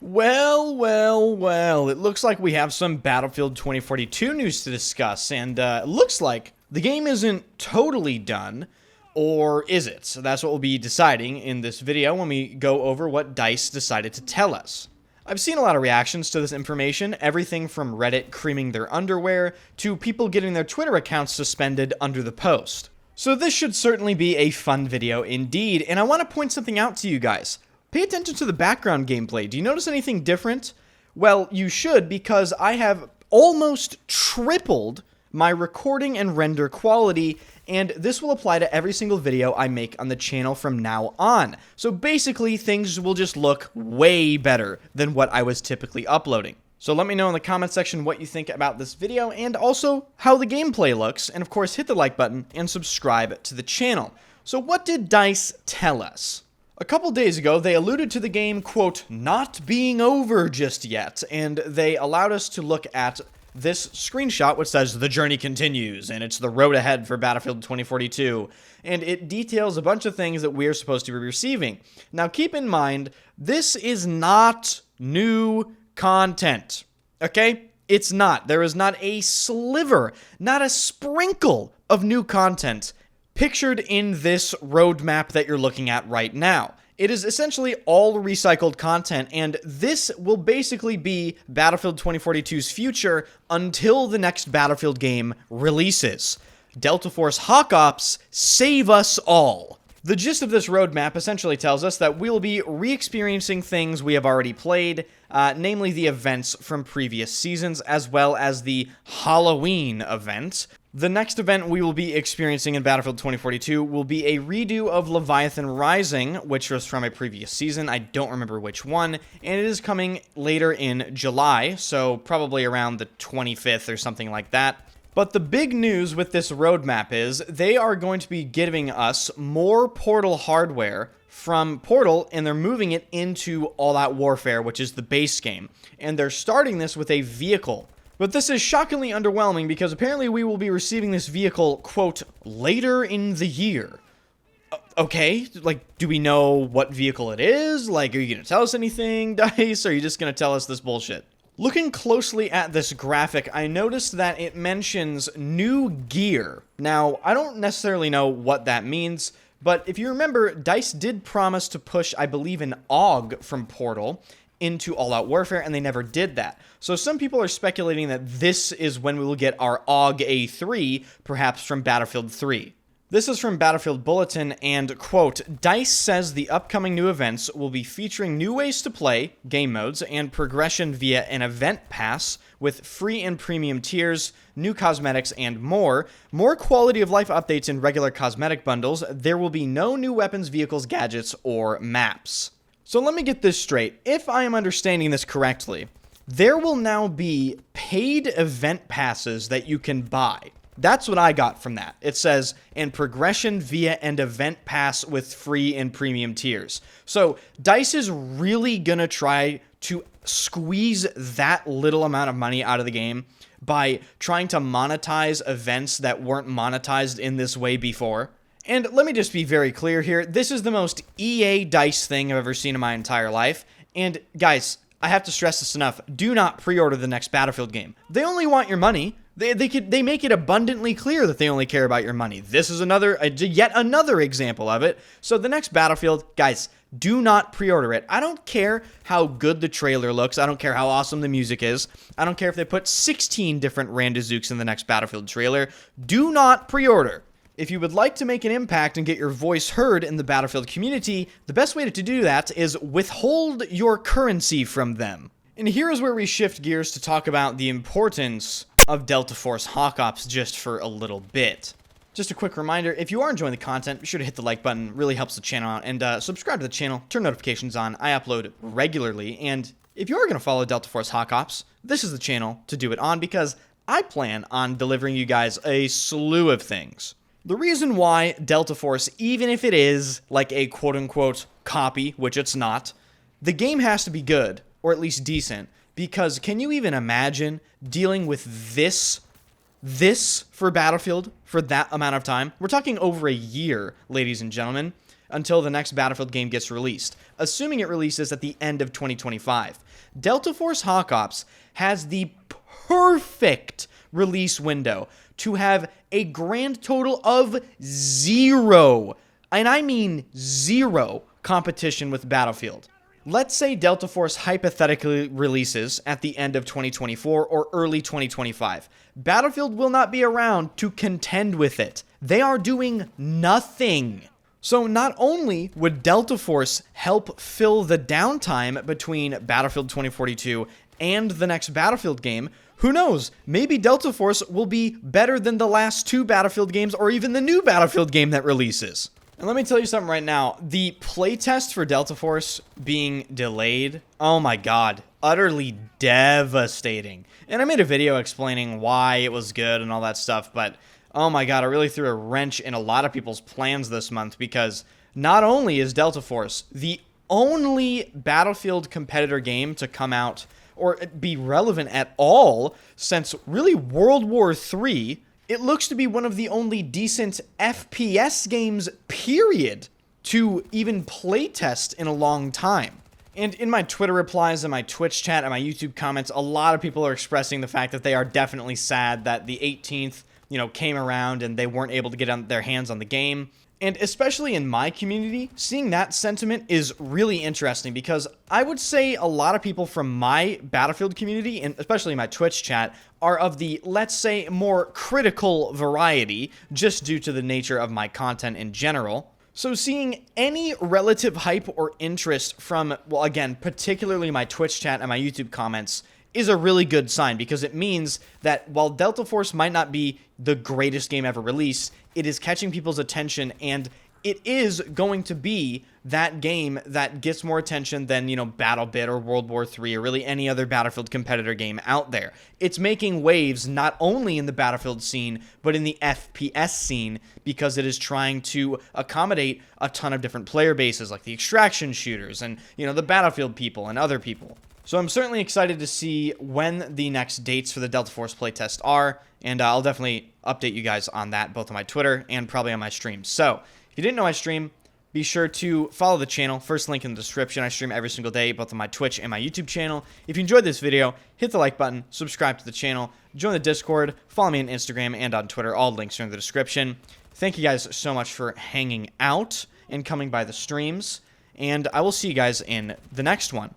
Well, it looks like we have some Battlefield 2042 news to discuss, and it looks like the game isn't totally done, or is it? So that's what we'll be deciding in this video when we go over what DICE decided to tell us. I've seen a lot of reactions to this information, everything from Reddit creaming their underwear, to people getting their Twitter accounts suspended under the post. So this should certainly be a fun video indeed, and I want to point something out to you guys. Pay attention to the background gameplay. Do you notice anything different? Well, you should, because I have almost tripled my recording and render quality, and this will apply to every single video I make on the channel from now on. So basically, things will just look way better than what I was typically uploading. So let me know in the comment section what you think about this video, and also how the gameplay looks, and of course hit the like button and subscribe to the channel. So what did DICE tell us? A couple days ago, they alluded to the game, quote, not being over just yet, and they allowed us to look at this screenshot which says, the journey continues, and it's the road ahead for Battlefield 2042, and it details a bunch of things that we're supposed to be receiving. Now keep in mind, this is not new content, okay? It's not. There is not a sliver, not a sprinkle of new content pictured in this roadmap that you're looking at right now. It is essentially all recycled content, and this will basically be Battlefield 2042's future until the next Battlefield game releases. Delta Force Hawk Ops, save us all! The gist of this roadmap essentially tells us that we'll be re-experiencing things we have already played, namely the events from previous seasons, as well as the Halloween event. The next event we will be experiencing in Battlefield 2042 will be a redo of Leviathan Rising, which was from a previous season. I don't remember which one, and it is coming later in July, so probably around the 25th or something like that. But the big news with this roadmap is they are going to be giving us more Portal hardware from Portal, and they're moving it into All Out Warfare, which is the base game. And they're starting this with a vehicle. But this is shockingly underwhelming because apparently we will be receiving this vehicle, quote, later in the year. Okay, like, do we know what vehicle it is? Like, are you going to tell us anything, DICE? Or are you just going to tell us this bullshit? Looking closely at this graphic, I noticed that it mentions new gear. Now, I don't necessarily know what that means, but if you remember, DICE did promise to push, I believe, an AUG from Portal into All Out Warfare, and they never did that. So some people are speculating that this is when we will get our AUG A3, perhaps from Battlefield 3. This is from Battlefield Bulletin, and, quote, DICE says the upcoming new events will be featuring new ways to play, game modes, and progression via an event pass with free and premium tiers, new cosmetics, and more quality of life updates in regular cosmetic bundles. There will be no new weapons, vehicles, gadgets, or maps. So let me get this straight. If I am understanding this correctly, there will now be paid event passes that you can buy. That's what I got from that. It says, and progression via an event pass with free and premium tiers. So DICE is really gonna try to squeeze that little amount of money out of the game by trying to monetize events that weren't monetized in this way before. And let me just be very clear here. This is the most EA DICE thing I've ever seen in my entire life. And guys, I have to stress this enough. Do not pre-order the next Battlefield game. They only want your money. They make it abundantly clear that they only care about your money. This is yet another example of it. So the next Battlefield, guys, do not pre-order it. I don't care how good the trailer looks. I don't care how awesome the music is. I don't care if they put 16 different Randazooks in the next Battlefield trailer. Do not pre-order. If you would like to make an impact and get your voice heard in the Battlefield community, the best way to do that is withhold your currency from them. And here is where we shift gears to talk about the importance of Delta Force Hawk Ops just for a little bit. Just a quick reminder, if you are enjoying the content, be sure to hit the like button. It really helps the channel out. And subscribe to the channel, turn notifications on. I upload regularly. And if you are going to follow Delta Force Hawk Ops, this is the channel to do it on, because I plan on delivering you guys a slew of things. The reason why Delta Force, even if it is like a quote-unquote copy, which it's not, the game has to be good, or at least decent, because can you even imagine dealing with this for Battlefield for that amount of time? We're talking over a year, ladies and gentlemen. until the next Battlefield game gets released, assuming it releases at the end of 2025. Delta Force Hawk Ops has the perfect release window to have a grand total of 0, and I mean 0, competition with Battlefield. Let's say Delta Force hypothetically releases at the end of 2024 or early 2025. Battlefield will not be around to contend with it. They are doing nothing. So not only would Delta Force help fill the downtime between Battlefield 2042 and the next Battlefield game, who knows, maybe Delta Force will be better than the last 2 Battlefield games or even the new Battlefield game that releases. And let me tell you something right now, the playtest for Delta Force being delayed, oh my god, utterly devastating. And I made a video explaining why it was good and all that stuff, but oh my god, it really threw a wrench in a lot of people's plans this month, because not only is Delta Force the only Battlefield competitor game to come out or be relevant at all since really World War III, it looks to be one of the only decent FPS games, period, to even playtest in a long time. And in my Twitter replies and my Twitch chat and my YouTube comments, a lot of people are expressing the fact that they are definitely sad that the 18th, came around and they weren't able to get their hands on the game. And especially in my community, seeing that sentiment is really interesting, because I would say a lot of people from my Battlefield community, and especially my Twitch chat, are of the, let's say, more critical variety, just due to the nature of my content in general. So seeing any relative hype or interest from, well, again, particularly my Twitch chat and my YouTube comments, is a really good sign, because it means that while Delta Force might not be the greatest game ever released, it is catching people's attention, and it is going to be that game that gets more attention than, BattleBit or World War III or really any other Battlefield competitor game out there. It's making waves not only in the Battlefield scene, but in the FPS scene, because it is trying to accommodate a ton of different player bases, like the extraction shooters and, the Battlefield people and other people. So I'm certainly excited to see when the next dates for the Delta Force playtest are, and I'll definitely update you guys on that, both on my Twitter and probably on my stream. So, if you didn't know I stream, be sure to follow the channel. First link in the description. I stream every single day, both on my Twitch and my YouTube channel. If you enjoyed this video, hit the like button, subscribe to the channel, join the Discord, follow me on Instagram and on Twitter. All links are in the description. Thank you guys so much for hanging out and coming by the streams, and I will see you guys in the next one.